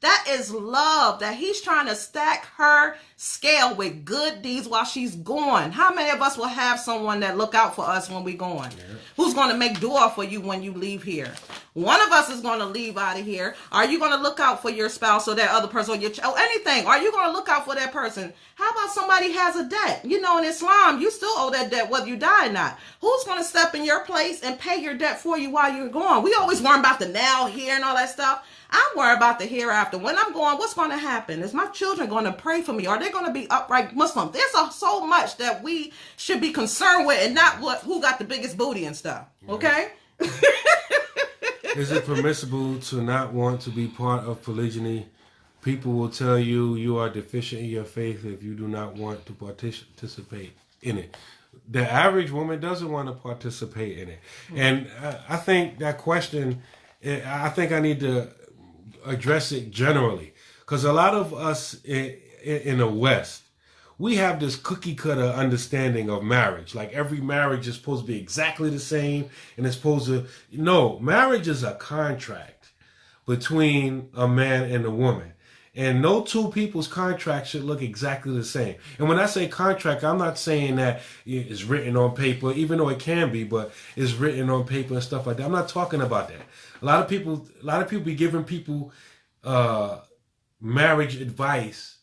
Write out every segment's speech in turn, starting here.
That is love, that he's trying to stack her scale with good deeds while she's gone. How many of us will have someone that look out for us when we're gone? Yeah. Who's going to make dua for you when you leave here? One of us is going to leave out of here. Are you going to look out for your spouse or that other person or your child? Anything? Are you going to look out for that person? How about somebody has a debt? You know, in Islam, you still owe that debt whether you die or not. Who's going to step in your place and pay your debt for you while you're gone? We always worry about the now, here, and all that stuff. I'm worried about the hereafter. When I'm going, what's going to happen? Is my children going to pray for me? Are they going to be upright Muslims? There's so much that we should be concerned with, and not who got the biggest booty and stuff. Okay? Is it permissible to not want to be part of polygyny? People will tell you you are deficient in your faith if you do not want to participate in it. The average woman doesn't want to participate in it. And I think that question, I think I need to address it generally, because a lot of us in the West, we have this cookie cutter understanding of marriage. Like every marriage is supposed to be exactly the same, and it's supposed to, no, marriage is a contract between a man and a woman. And no two people's contract should look exactly the same. And when I say contract, I'm not saying that it's written on paper, even though it can be, but it's written on paper and stuff like that. I'm not talking about that. A lot of people be giving people marriage advice,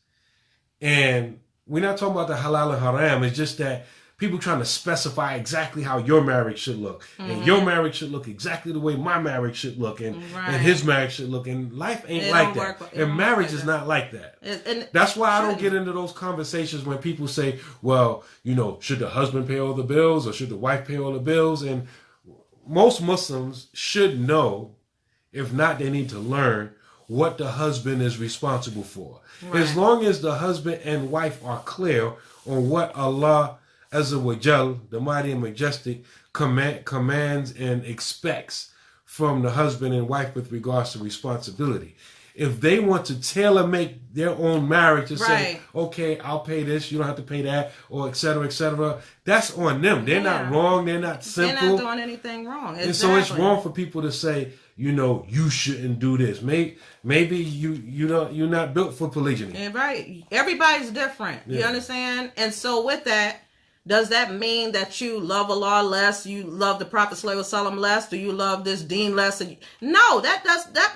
and we're not talking about the halal and haram. It's just that people trying to specify exactly how your marriage should look, and your marriage should look exactly the way my marriage should look, and his marriage should look. And life ain't like that, and marriage is not like that. And that's why I don't get into those conversations when people say, "Well, you know, should the husband pay all the bills, or should the wife pay all the bills?" And most Muslims should know. If not, they need to learn what the husband is responsible for. Right. As long as the husband and wife are clear on what Allah Azza wa Jal, the mighty and majestic, commands and expects from the husband and wife with regards to responsibility. If they want to tailor make their own marriage and say, okay, I'll pay this, you don't have to pay that, or et cetera, that's on them. They're not wrong. They're not simple. They're not doing anything wrong. Exactly. And so it's wrong for people to say, you know, you shouldn't do this. Maybe you're not built for polygyny. Yeah, right. Everybody's different. Yeah. You understand? And so with that, does that mean that you love Allah less? You love the Prophet ﷺ less? Do you love this Deen less? No, that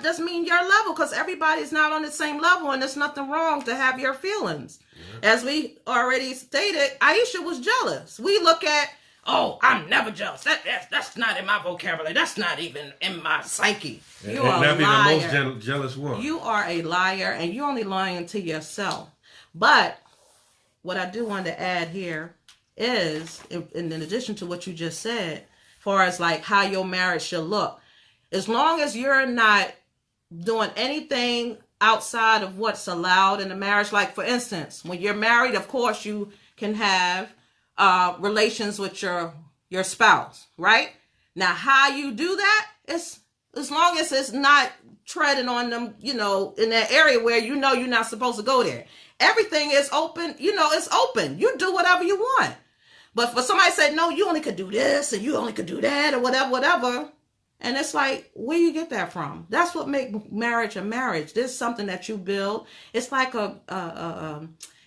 does mean your level, because everybody's not on the same level, and there's nothing wrong to have your feelings. Yeah. As we already stated, Aisha was jealous. We look at, oh, I'm never jealous. That's not in my vocabulary. That's not even in my psyche. You are a liar. The most jealous one. You are a liar, and you're only lying to yourself. But what I do want to add here is, in addition to what you just said, as far as like how your marriage should look, as long as you're not doing anything outside of what's allowed in a marriage, like for instance, when you're married, of course you can have relations with your spouse, right? Now, how you do that is, as long as it's not treading on them, you know, in that area where you know you're not supposed to go there. Everything is open, you know, it's open. You do whatever you want. But for somebody to say, no, you only could do this and you only could do that or whatever. And it's like, where you get that from? That's what makes marriage a marriage. There's something that you build. It's like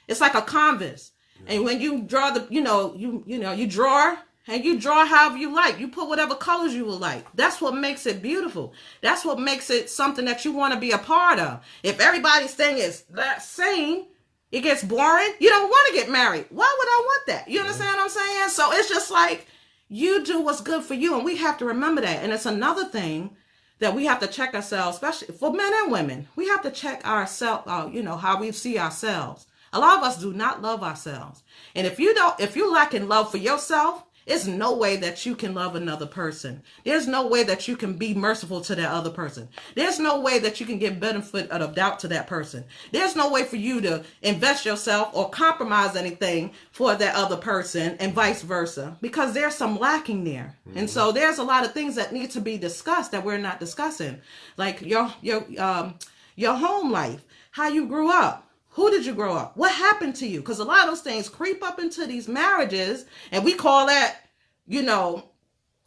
it's like a canvas. And when you draw you draw, and you draw however you like. You put whatever colors you would like. That's what makes it beautiful. That's what makes it something that you want to be a part of. If everybody's thing is that same, it gets boring. You don't want to get married. Why would I want that? You understand what I'm saying? So it's just like, you do what's good for you. And we have to remember that. And it's another thing that we have to check ourselves, especially for men and women. We have to check ourselves, how we see ourselves. A lot of us do not love ourselves. And if you're lacking love for yourself, there's no way that you can love another person. There's no way that you can be merciful to that other person. There's no way that you can give benefit of doubt to that person. There's no way for you to invest yourself or compromise anything for that other person, and vice versa, because there's some lacking there. Mm-hmm. And so there's a lot of things that need to be discussed that we're not discussing, like your home life, how you grew up. Who did you grow up? What happened to you? Because a lot of those things creep up into these marriages, and we call that,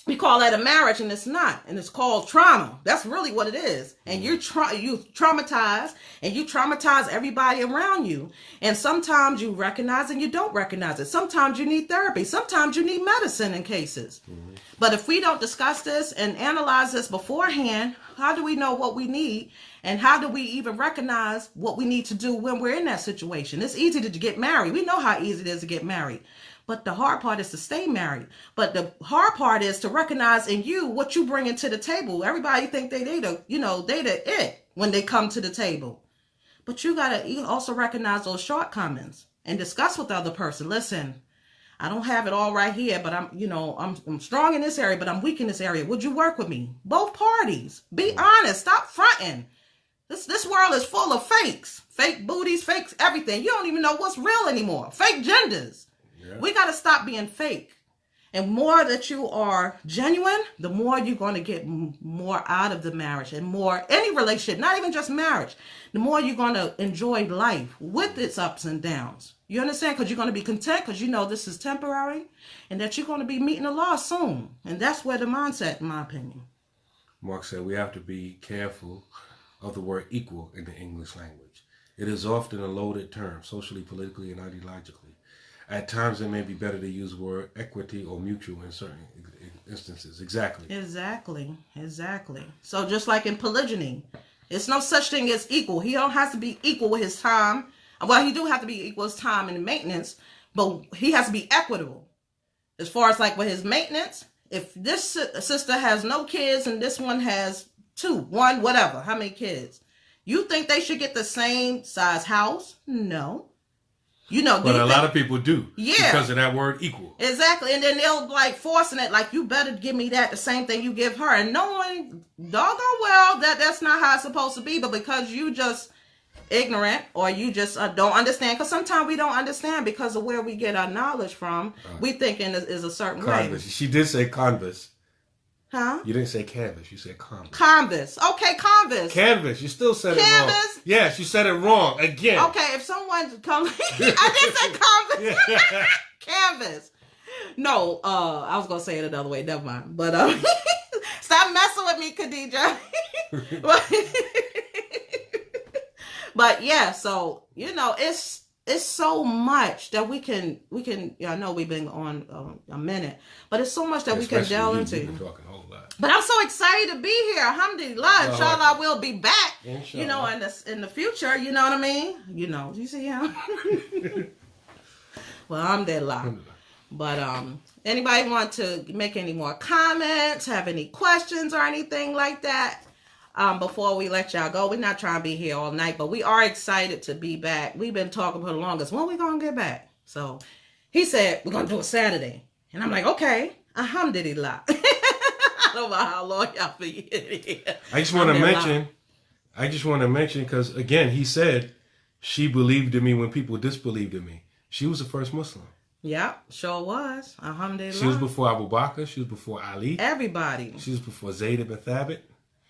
We call that a marriage, and it's not, and it's called trauma. That's really what it is. And you traumatize, and you traumatize everybody around you. And sometimes you recognize and you don't recognize it. Sometimes you need therapy. Sometimes you need medicine in cases. Mm-hmm. But if we don't discuss this and analyze this beforehand, how do we know what we need? And how do we even recognize what we need to do when we're in that situation? It's easy to get married. We know how easy it is to get married. But the hard part is to stay married. But the hard part is to recognize in you what you bring into the table. Everybody think they the it when they come to the table. But you also recognize those shortcomings and discuss with the other person. Listen, I don't have it all right here, but I'm strong in this area, but I'm weak in this area. Would you work with me? Both parties. Be honest. Stop fronting. This world is full of fakes. Fake booties, fakes, everything. You don't even know what's real anymore. Fake genders. Yeah. We got to stop being fake. And more that you are genuine, the more you're going to get more out of the marriage and more any relationship, not even just marriage. The more you're going to enjoy life with its ups and downs. You understand? Because you're going to be content because you know this is temporary and that you're going to be meeting the law soon. And that's where the mindset, in my opinion. Mark said we have to be careful of the word equal in the English language. It is often a loaded term, socially, politically, and ideologically. At times, it may be better to use the word equity or mutual in certain instances. Exactly. So just like in polygyny, it's no such thing as equal. He don't have to be equal with his time. Well, he do have to be equal with his time and maintenance, but he has to be equitable. As far as like with his maintenance, if this sister has no kids and this one has 2, 1, whatever, how many kids? You think they should get the same size house? No. But a lot of people do. Yeah. Because of that word equal. Exactly. And then they'll like forcing it like, you better give me that, the same thing you give her. And knowing doggone well that's not how it's supposed to be. But because you just ignorant or you just don't understand. Because sometimes we don't understand because of where we get our knowledge from. We thinking is a certain way. She did say converse. Huh? You didn't say canvas. You said converse. Converse. Okay, converse. Canvas. You still said it wrong. Yes, you said it wrong again. Okay, if someone comes... I did say converse. Canvas. No, I was going to say it another way. Never mind. But stop messing with me, Khadijah. But yeah, so, it's so much that we can. I know we've been on a minute, but it's so much that we can delve into. You've been talking a whole lot. But I'm so excited to be here. Alhamdulillah. Inshallah, we'll be back. Inshallah. In the future. You know what I mean? You see him. Well, alhamdulillah. But anybody want to make any more comments? Have any questions or anything like that? Before we let y'all go, we're not trying to be here all night, but we are excited to be back. We've been talking for the longest. When we gonna get back? So he said we're gonna do it Saturday, and I'm like, okay, alhamdulillah. I don't know how long y'all be here. I just want to mention because again, he said she believed in me when people disbelieved in me. She was the first Muslim. Yeah, sure was. Alhamdulillah. She was before Abu Bakr. She was before Ali. Everybody. She was before Zayd ibn Thabit.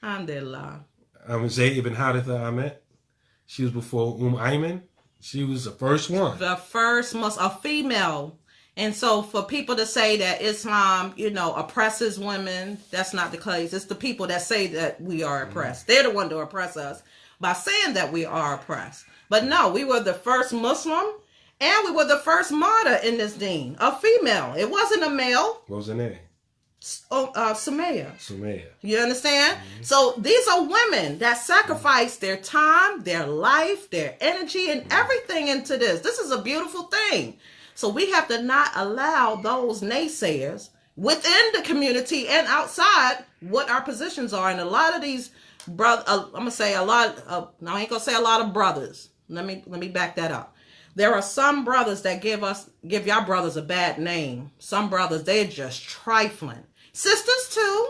Alhamdulillah. Zayd ibn Haritha Ahmed. She was before Ayman. She was the first one. The first a female. And so for people to say that Islam, oppresses women, that's not the case. It's the people that say that we are oppressed. They're the one to oppress us by saying that we are oppressed. But no, we were the first Muslim and we were the first martyr in this deen. A female. It wasn't a male. What was her name? Sumaya. You understand? Mm-hmm. So these are women that sacrifice their time, their life, their energy, and everything into this. This is a beautiful thing. So we have to not allow those naysayers within the community and outside what our positions are. And a lot of these brothers, I'm gonna say a lot. I ain't gonna say a lot of brothers. Let me back that up. There are some brothers that give y'all brothers a bad name. Some brothers, they're just trifling. Sisters too.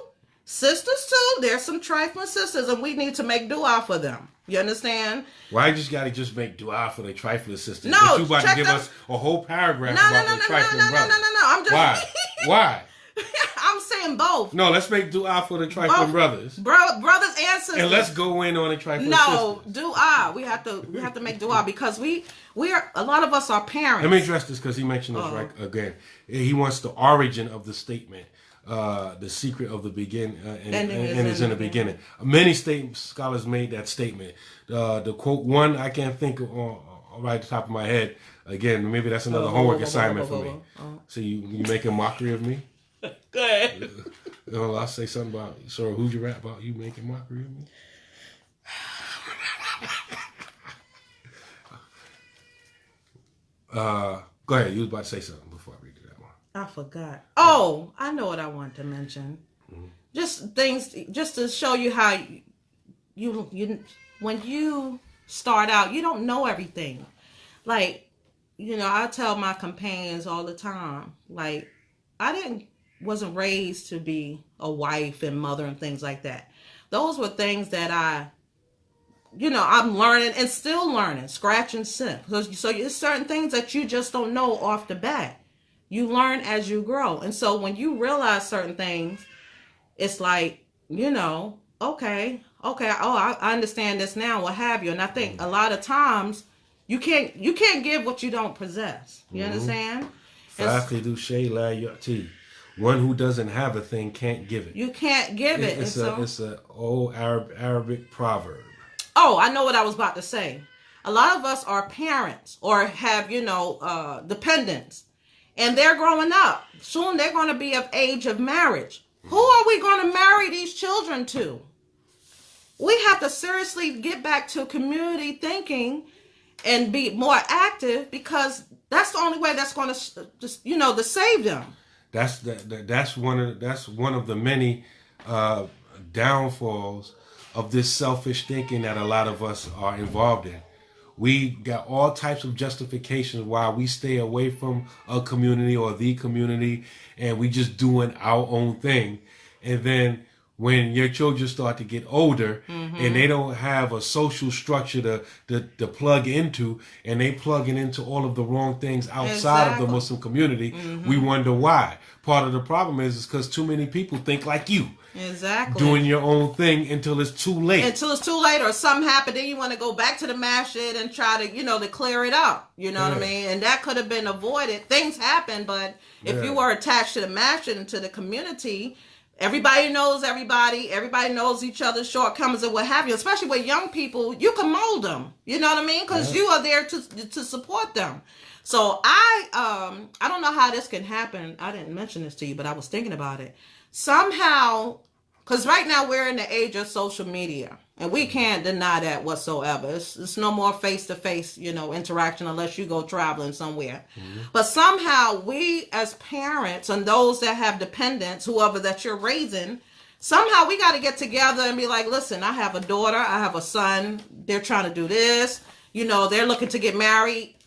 There's some trifling sisters, and we need to make dua for them. You understand? Why you just gotta make dua for the trifling sisters? No, but you about to give us a whole paragraph about the trifling brothers. No. I'm just Why? I'm saying both. No, let's make dua for the trifling brothers. Brothers and sisters. And let's go in on the trifling sisters. No, dua. We have to make dua because we're a lot of us are parents. Let me address this because he mentioned this right again. He wants the origin of the statement. the secret of the beginning and Ending is in the beginning. Many scholars made that statement. The quote one I can't think of right at the top of my head. Again, maybe that's another homework assignment for me. So you making mockery of me? Go ahead. I'll say something about, so who'd you rap about you making mockery of me? Go ahead. You was about to say something before I read that one. I forgot. Oh, I know what I want to mention. Mm-hmm. Just things, just to show you how you when you start out, you don't know everything. Like, I tell my companions all the time, like, I wasn't raised to be a wife and mother and things like that. Those were things that I'm learning and still learning, scratch and sniff. So it's certain things that you just don't know off the bat. You learn as you grow. And so when you realize certain things, it's like, okay, oh, I understand this now, what have you. And I think a lot of times you can't give what you don't possess. You understand? One who doesn't have a thing can't give it. You can't give it. It's an old Arabic proverb. Oh, I know what I was about to say. A lot of us are parents or have, dependents, and they're growing up. Soon they're going to be of age of marriage. Who are we going to marry these children to? We have to seriously get back to community thinking and be more active, because that's the only way that's going to just, to save them. That's one of the many downfalls of this selfish thinking that a lot of us are involved in. We got all types of justifications why we stay away from a community or the community, and we just doing our own thing. And then when your children start to get older and they don't have a social structure to plug into, and they plugging into all of the wrong things outside of the Muslim community, we wonder why. Part of the problem is because too many people think like you. Exactly. Doing your own thing until it's too late. Or something happened, then you want to go back to the masjid and try to, to clear it up. You know what I mean? And that could have been avoided. Things happen, but if you were attached to the masjid and to the community, everybody knows everybody. Everybody knows each other's shortcomings and what have you. Especially with young people, you can mold them. You know what I mean? Because you are there to support them. So I don't know how this can happen. I didn't mention this to you, but I was thinking about it. Somehow, because right now we're in the age of social media, and we can't deny that whatsoever. It's no more face-to-face, interaction unless you go traveling somewhere. But somehow we as parents and those that have dependents, whoever that you're raising, somehow we got to get together and be like, listen, I have a daughter, I have a son, they're trying to do this, they're looking to get married.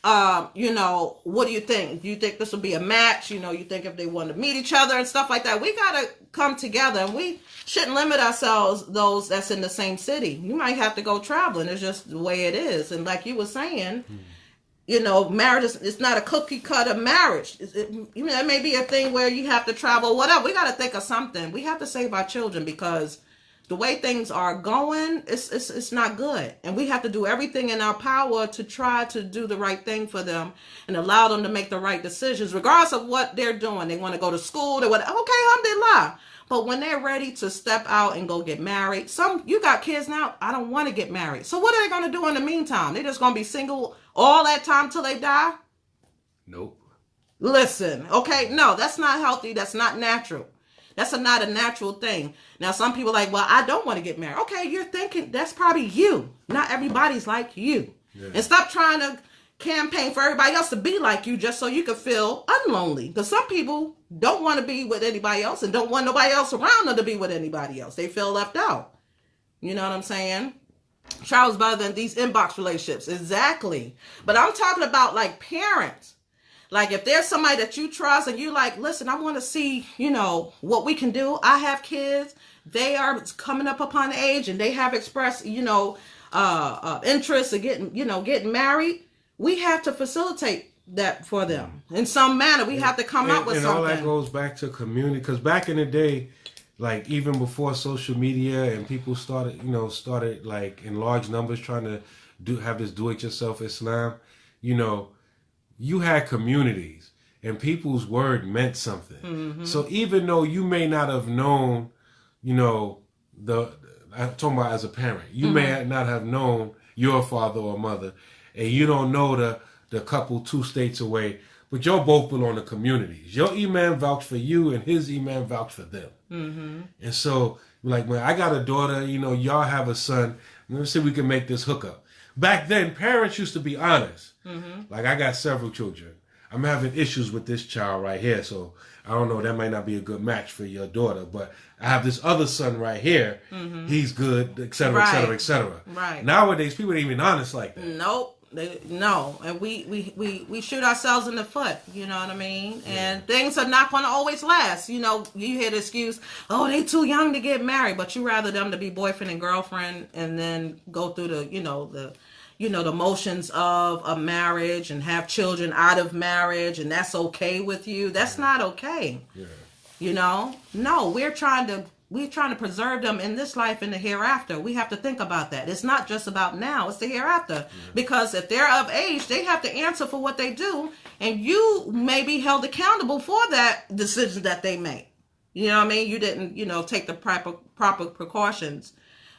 What do you think? Do you think this will be a match? You think if they want to meet each other and stuff like that, we got to come together, and we shouldn't limit ourselves, those that's in the same city. You might have to go traveling. It's just the way it is. And like you were saying, marriage it's not a cookie cutter marriage. It may be a thing where you have to travel, whatever. We got to think of something. We have to save our children, because the way things are going, it's not good. And we have to do everything in our power to try to do the right thing for them and allow them to make the right decisions, regardless of what they're doing. They want to go to school. They want to, okay, alhamdulillah. But when they're ready to step out and go get married, you got kids now, I don't want to get married. So what are they going to do in the meantime? They're just going to be single all that time till they die? Nope. Listen, okay, no, that's not healthy. That's not natural. That's not a natural thing. Now, some people are like, well, I don't want to get married. Okay, you're thinking that's probably you. Not everybody's like you. Yeah. And stop trying to campaign for everybody else to be like you just so you can feel unlonely. Because some people don't want to be with anybody else and don't want nobody else around them to be with anybody else. They feel left out. You know what I'm saying? Charles better than these inbox relationships. Exactly. But I'm talking about like parents. Like if there's somebody that you trust and you like, listen, I want to see, what we can do. I have kids. They are coming up upon age and they have expressed, interest in getting married. We have to facilitate that for them in some manner. We have to come up with something. And all that goes back to community. Because back in the day, like even before social media and people started like in large numbers trying to have this do-it-yourself Islam, you had communities, and people's word meant something. So even though you may not have known, I'm talking about as a parent, you may not have known your father or mother, and you don't know the couple 2 states away, but y'all both belong to communities. Your imam vouched for you, and his imam vouched for them. And so, like, when I got a daughter, y'all have a son, let's see if we can make this hookup. Back then, parents used to be honest. Like, I got several children. I'm having issues with this child right here, so I don't know, that might not be a good match for your daughter, but I have this other son right here. He's good, et cetera, et cetera, et cetera. Right. Nowadays, people ain't even honest like that. Nope. No, and we shoot ourselves in the foot, you know what I mean? And things are not going to always last. You hear the excuse, oh, they too young to get married, but you rather them to be boyfriend and girlfriend and then go through the motions of a marriage and have children out of marriage, and that's okay with you. That's not okay. No, we're trying to preserve them in this life and the hereafter. We have to think about that. It's not just about now, it's the hereafter. Because if they're of age, they have to answer for what they do, and you may be held accountable for that decision that they make. You know what I mean? You didn't, take the proper precautions.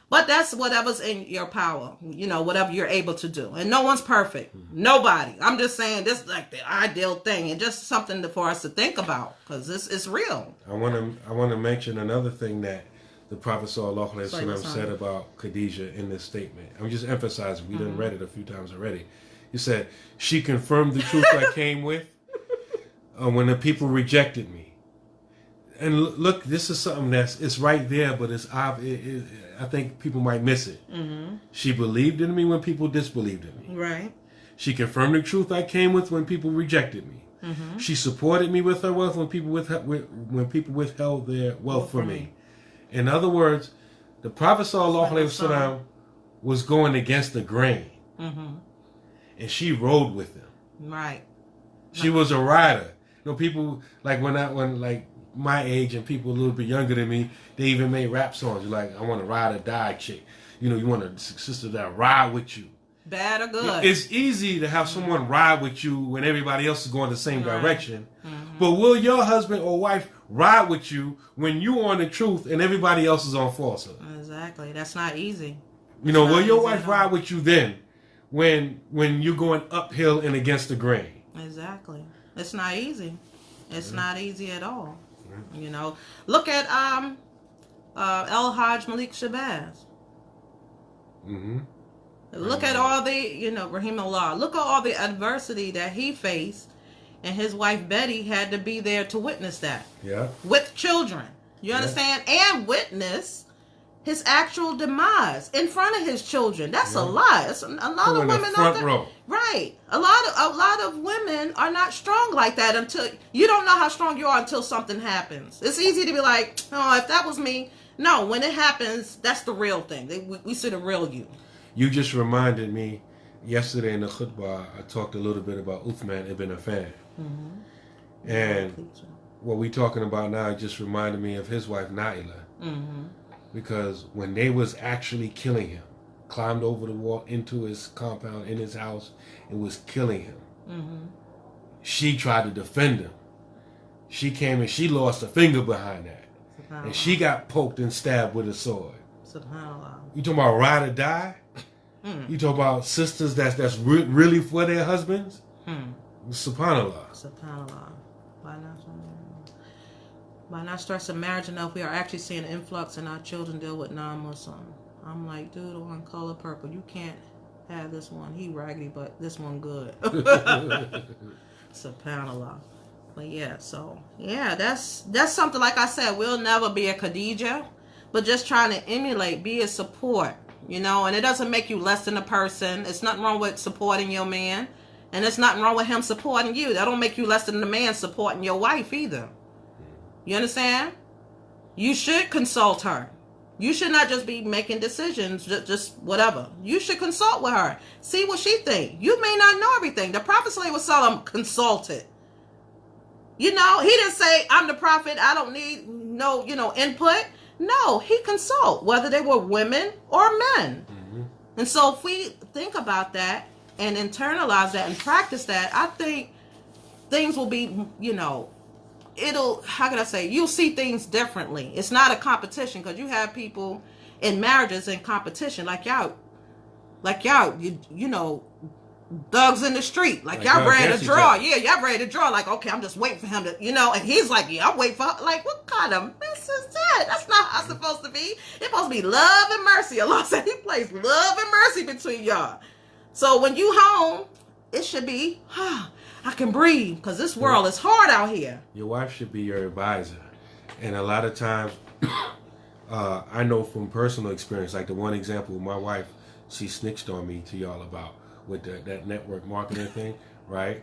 But that's whatever's in your power, whatever you're able to do. And no one's perfect. Nobody. I'm just saying this is like the ideal thing, and just something for us to think about, because it's real. I want to mention another thing that the Prophet Sallallahu Alaihi Wasallam said about Khadijah in this statement. I'm just emphasizing, we done read it a few times already. He said, she confirmed the truth I came with when the people rejected me. And look, this is something it's right there, but it's obvious. I think people might miss it. She believed in me when people disbelieved in me. Right. She confirmed the truth I came with when people rejected me. She supported me with her wealth when people withheld their wealth from me. In other words, the Prophet Sallallahu Alaihi Wasallam was going against the grain, and she rode with him. Right. She was a rider. People like when my age and people a little bit younger than me, they even made rap songs. You're like, I want a ride or die chick. You want a sister that ride with you. Bad or good. It's easy to have someone ride with you when everybody else is going the same direction. But will your husband or wife ride with you when you on the truth and everybody else is on falsehood? Exactly. That's not easy. Will your wife ride with you then when you're going uphill and against the grain? Exactly. It's not easy. It's not easy at all. Look at El Hajj Malik Shabazz. Look at all the, Rahimahullah. Look at all the adversity that he faced, and his wife Betty had to be there to witness that. Yeah. With children. You understand? And witness his actual demise in front of his children. That's a lot. It's a lot of women out there. Row. Right. A lot of women are not strong like that until you don't know how strong you are until something happens. It's easy to be like, oh, if that was me. No, when it happens, that's the real thing. We see the real you. You just reminded me yesterday in the khutbah. I talked a little bit about Uthman ibn Affan, and what we talking about now just reminded me of his wife Naila. Because when they was actually killing him, climbed over the wall into his compound, in his house, and was killing him, she tried to defend him. She came and she lost a finger behind that. And she got poked and stabbed with a sword. You talking about ride or die? You talking about sisters that's really for their husbands? Subhanallah. Subhanallah. By not stressing marriage enough, we are actually seeing an influx in our children deal with non-Muslim. I'm like, dude, the one color purple, you can't have this one. He raggedy, but this one good. Subhanallah. But that's something, like I said, we'll never be a Khadijah, but just trying to emulate, be a support, and it doesn't make you less than a person. It's nothing wrong with supporting your man, and it's nothing wrong with him supporting you. That don't make you less than the man supporting your wife either. You understand? You should consult her. You should not just be making decisions, just whatever. You should consult with her. See what she think. You may not know everything. The Prophet ﷺ consulted. He didn't say, I'm the Prophet, I don't need no, input. No, he consult, whether they were women or men. And so if we think about that and internalize that and practice that, I think things will be, you know, it'll, how can I say, you'll see things differently. It's not a competition, because you have people in marriages in competition, like y'all, you know, thugs in the street, like y'all ready to draw. Yeah, y'all ready to draw. Like, okay, I'm just waiting for him to, you know, and he's like, yeah, I'm waiting for her. Like, what kind of mess is that? That's not how it's supposed to be. It's supposed to be love and mercy. Allah said He placed love and mercy between y'all. So when you home, it should be, I can breathe, because this world is hard out here. Your wife should be your advisor. And a lot of times, I know from personal experience, like the one example, my wife, she snitched on me to y'all about with that network marketing thing, right?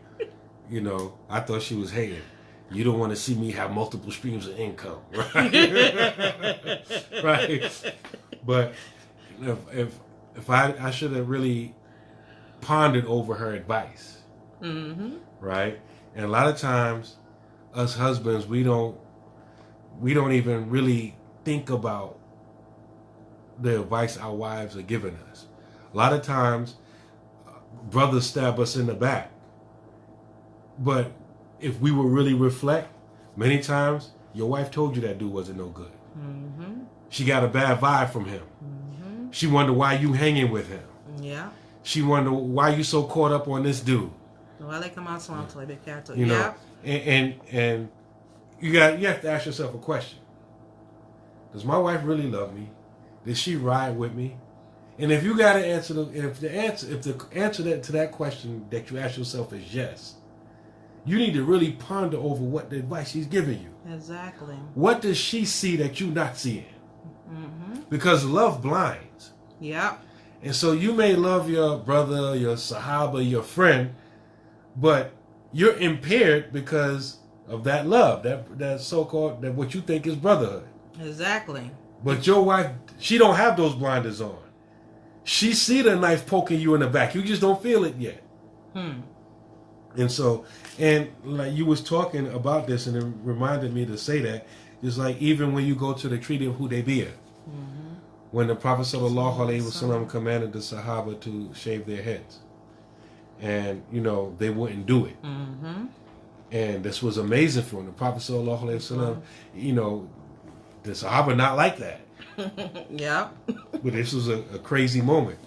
You know, I thought she was hating. You don't want to see me have multiple streams of income, right? Right? But if I should have really pondered over her advice, right? And a lot of times, us husbands, we don't even really think about the advice our wives are giving us. A lot of times, brothers stab us in the back. But if we will really reflect, many times, your wife told you that dude wasn't no good. She got a bad vibe from him. She wondered why you hanging with him. Yeah. She wondered why you so caught up on this dude. Well, they come out swamp to be careful. You know, and you have to ask yourself a question. Does my wife really love me? Did she ride with me? And if you got to answer if the answer to that question that you ask yourself is yes, you need to really ponder over what the advice she's giving you. Exactly. What does she see that you're not seeing? Because love blinds. Yeah. And so you may love your brother, your sahaba, your friend, but you're impaired because of that love, that so-called, that what you think is brotherhood. Exactly. But your wife, she don't have those blinders on. She see the knife poking you in the back. You just don't feel it yet. And so, and like you was talking about this, and it reminded me to say that, it's like even when you go to the Treaty of Hudaybiyah, when the Prophet sallallahu alaihi wasallam commanded the Sahaba to shave their heads, and you know they wouldn't do it, and this was amazing for him. The Prophet sallallahu alaihi wasallam, you know, the Sahaba not like that. Yeah. But this was a crazy moment.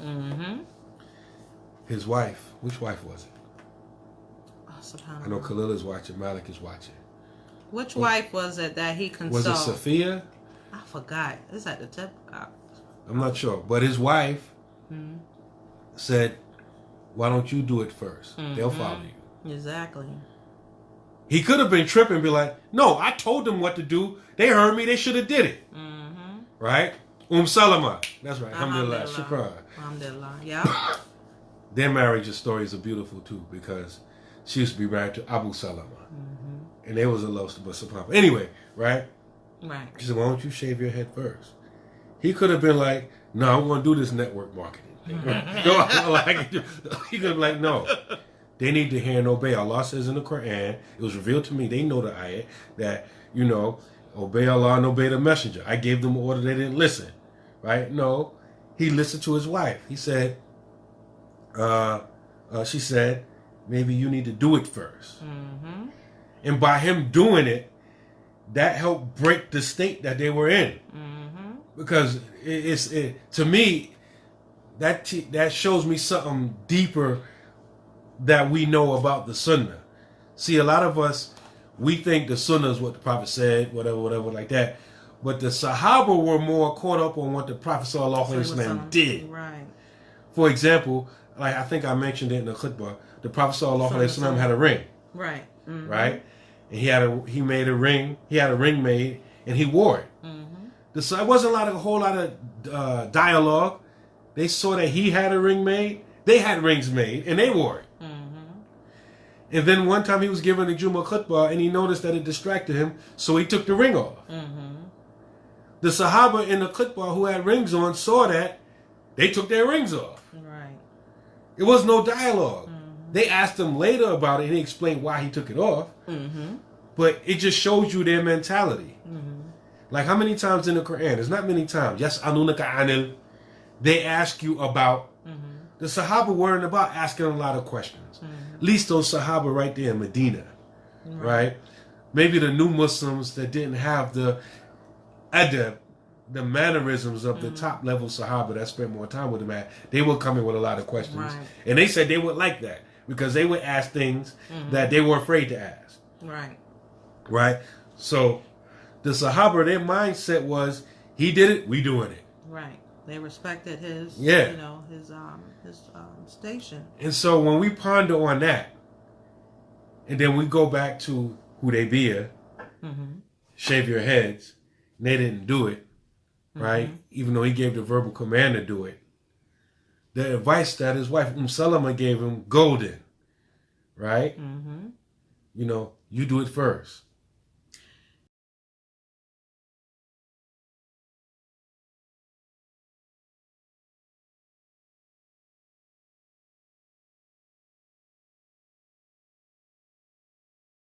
His wife, which wife was it? Oh, I know Khalil is watching, Malik is watching. Which wife was it that he consoled? Was it Sophia? I forgot. It's at the tip. I'm not sure. But his wife said, why don't you do it first? They'll follow you. Exactly. He could have been tripping and be like, no, I told them what to do. They heard me. They should have did it. Right? Salama. That's right. Alhamdulillah. Shukran. Alhamdulillah. Yeah. Their marriage stories are beautiful too, because she used to be married to Abu Salama. And there was a love story. Anyway, right? Right. She said, why don't you shave your head first? He could have been like, no, I'm going to do this network marketing thing. He could have been like, no. They need to hear and obey. Allah says in the Quran, it was revealed to me, they know the ayat, that, you know, obey Allah and obey the messenger. I gave them an order, they didn't listen. Right? No. He listened to his wife. He said, she said, maybe you need to do it first. And by him doing it, that helped break the state that they were in. Because to me, that shows me something deeper that we know about the Sunnah. See, a lot of us, we think the Sunnah is what the Prophet said, whatever, like that. But the Sahaba were more caught up on what the Prophet sallallahu alaihi wasallam did. Right. For example, like I think I mentioned it in the khutbah, the Prophet sallallahu alaihi wasallam had a ring. Right. Right? And he made a ring. He had a ring made, and he wore it. It wasn't a whole lot of dialogue. They saw that he had a ring made. They had rings made, and they wore it. And then one time he was giving the Jummah khutbah, and he noticed that it distracted him, so he took the ring off. The Sahaba in the khutbah who had rings on saw that. They took their rings off. Right. It was no dialogue. They asked him later about it, and he explained why he took it off. But it just shows you their mentality. Like how many times in the Quran? There's not many times. Yes, anunaka anil. They ask you about. The Sahaba weren't about asking a lot of questions. At least those Sahaba right there in Medina. right? Maybe the new Muslims that didn't have the adab, the mannerisms of the top level Sahaba that spent more time with the man, they will come in with a lot of questions. Right. And they said they would like that because they would ask things that they were afraid to ask. Right. Right? So the Sahaba, their mindset was, he did it, we doing it. Right. They respected his, Yeah. you know, his station. And so when we ponder on that, and then we go back to Hudaybiyah, shave your heads, and they didn't do it, right? Even though he gave the verbal command to do it. The advice that his wife Salama gave him, golden, right? You know, you do it first.